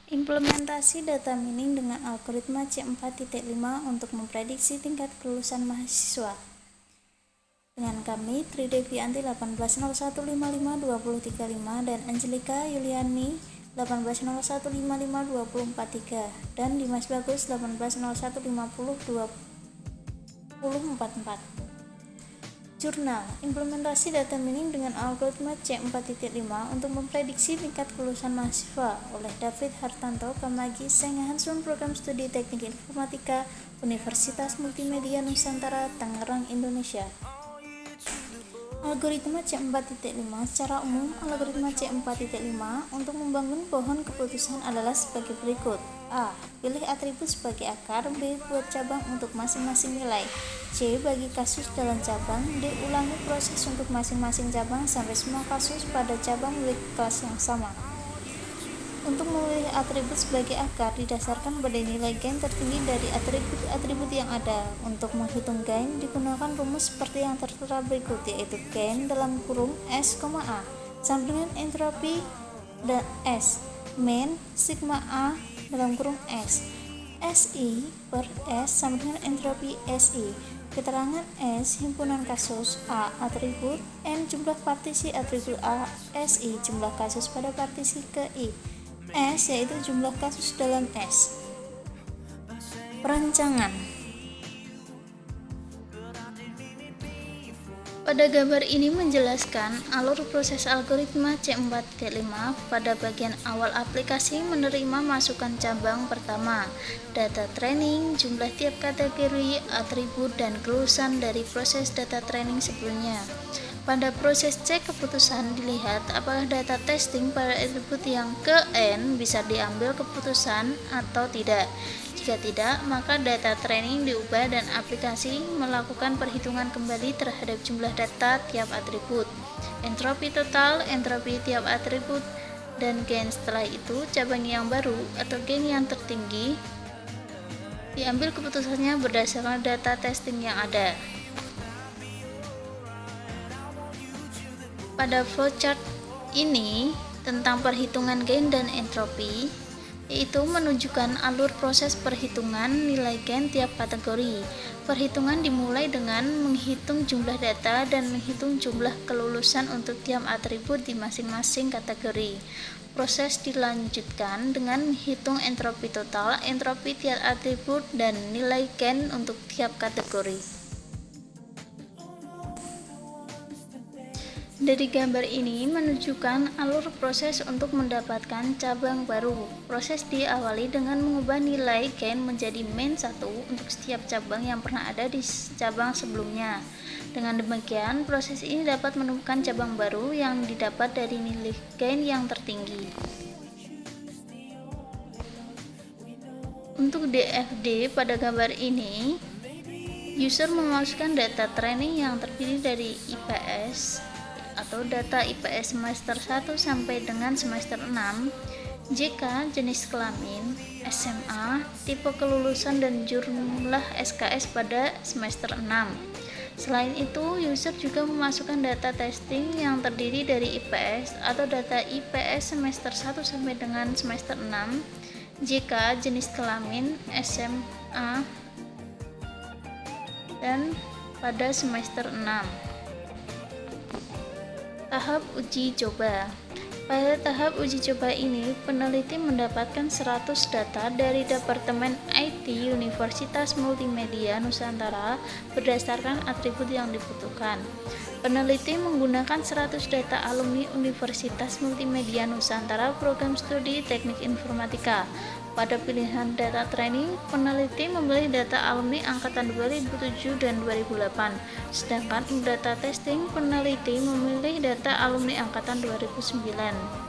Implementasi data mining dengan algoritma C4.5 untuk memprediksi tingkat kelulusan mahasiswa. Dengan kami, Tridevianti 1801552035 dan Angelika Yuliani 1801552043 dan Dimas Bagus 1801502044. Jurnal Implementasi data mining dengan algoritma C4.5 untuk memprediksi tingkat kelulusan mahasiswa oleh David Hartanto, Kamagi, Senghansun, Program Studi Teknik Informatika, Universitas Multimedia Nusantara, Tangerang, Indonesia. Algoritma C4.5 secara umum, algoritma C4.5 untuk membangun pohon keputusan adalah sebagai berikut. A. Pilih atribut sebagai akar. B. Buat cabang untuk masing-masing nilai. C. Bagi kasus dalam cabang. D. Ulangi proses untuk masing-masing cabang sampai semua kasus pada cabang memiliki kelas yang sama. Untuk memilih atribut sebagai akar didasarkan pada nilai gain tertinggi dari atribut-atribut yang ada. Untuk menghitung gain digunakan rumus seperti yang tertera berikut, yaitu gain dalam kurung S, A sama dengan entropi dan S min sigma A dalam kurung S. SI per S sama dengan entropi SI. Keterangan S himpunan kasus, A atribut, N jumlah partisi atribut A, SI jumlah kasus pada partisi ke I. S yaitu jumlah kasus dalam S. Perancangan. Pada gambar ini menjelaskan alur proses algoritma C4.5. Pada bagian awal aplikasi menerima masukan cabang pertama, data training, jumlah tiap kategori, atribut, dan kelulusan dari proses data training sebelumnya. Pada proses cek keputusan dilihat apakah data testing pada atribut yang ke N bisa diambil keputusan atau tidak. Jika tidak, maka data training diubah dan aplikasi melakukan perhitungan kembali terhadap jumlah data tiap atribut, entropi total, entropi tiap atribut, dan gain. Setelah itu, cabang yang baru atau gain yang tertinggi diambil keputusannya berdasarkan data testing yang ada. Pada flowchart ini tentang perhitungan gain dan entropi, yaitu menunjukkan alur proses perhitungan nilai gain tiap kategori. Perhitungan dimulai dengan menghitung jumlah data dan menghitung jumlah kelulusan untuk tiap atribut di masing-masing kategori. Proses dilanjutkan dengan menghitung entropi total, entropi tiap atribut, dan nilai gain untuk tiap kategori. Dari gambar ini menunjukkan alur proses untuk mendapatkan cabang baru. Proses diawali dengan mengubah nilai gain menjadi min 1 untuk setiap cabang yang pernah ada di cabang sebelumnya. Dengan demikian, proses ini dapat menemukan cabang baru yang didapat dari nilai gain yang tertinggi. Untuk DFD pada gambar ini, user memasukkan data training yang terdiri dari IPS atau data IPS semester 1 sampai dengan semester 6, JK, jenis kelamin, SMA, tipe kelulusan, dan jumlah SKS pada semester 6. Selain itu, user juga memasukkan data testing yang terdiri dari IPS atau data IPS semester 1 sampai dengan semester 6, JK, jenis kelamin, SMA, dan pada semester 6. Tahap uji coba. Pada tahap uji coba ini, peneliti mendapatkan 100 data dari Departemen IT Universitas Multimedia Nusantara berdasarkan atribut yang dibutuhkan. Peneliti menggunakan 100 data alumni Universitas Multimedia Nusantara Program Studi Teknik Informatika. Pada pilihan data training, peneliti memilih data alumni angkatan 2007 dan 2008, sedangkan untuk data testing, peneliti memilih data alumni angkatan 2009.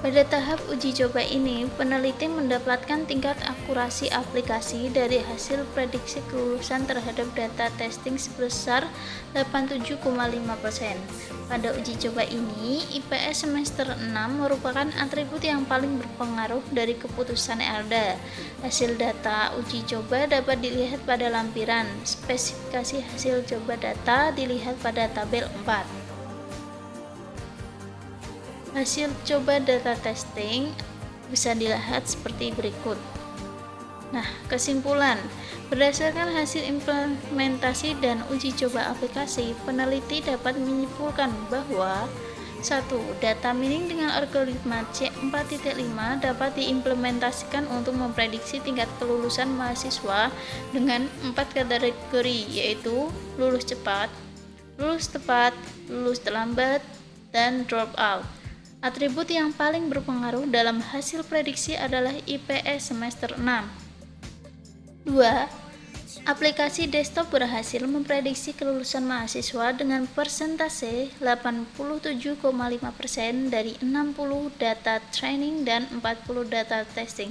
Pada tahap uji coba ini, peneliti mendapatkan tingkat akurasi aplikasi dari hasil prediksi kelulusan terhadap data testing sebesar 87,5%. Pada uji coba ini, IPS semester 6 merupakan atribut yang paling berpengaruh dari keputusan yang ada. Hasil data uji coba dapat dilihat pada lampiran. Spesifikasi hasil coba data dilihat pada tabel 4. Hasil coba data testing bisa dilihat seperti berikut. Nah, kesimpulan. Berdasarkan hasil implementasi dan uji coba aplikasi, peneliti dapat menyimpulkan bahwa 1. Data mining dengan algoritma C4.5 dapat diimplementasikan untuk memprediksi tingkat kelulusan mahasiswa dengan 4 kategori, yaitu lulus cepat, lulus tepat, lulus terlambat, dan dropout. Atribut yang paling berpengaruh dalam hasil prediksi adalah IPS semester 6. 2. Aplikasi desktop berhasil memprediksi kelulusan mahasiswa dengan persentase 87,5% dari 60 data training dan 40 data testing.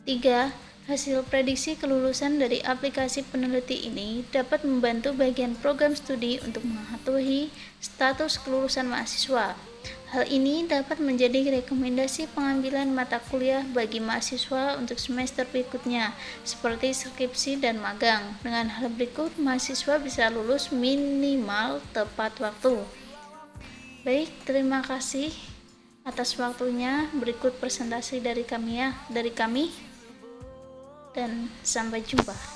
3. Hasil prediksi kelulusan dari aplikasi peneliti ini dapat membantu bagian program studi untuk mengetahui status kelulusan mahasiswa. Hal ini dapat menjadi rekomendasi pengambilan mata kuliah bagi mahasiswa untuk semester berikutnya, seperti skripsi dan magang. Dengan hal berikut, mahasiswa bisa lulus minimal tepat waktu. Baik, terima kasih atas waktunya. Berikut presentasi dari kami dan sampai jumpa.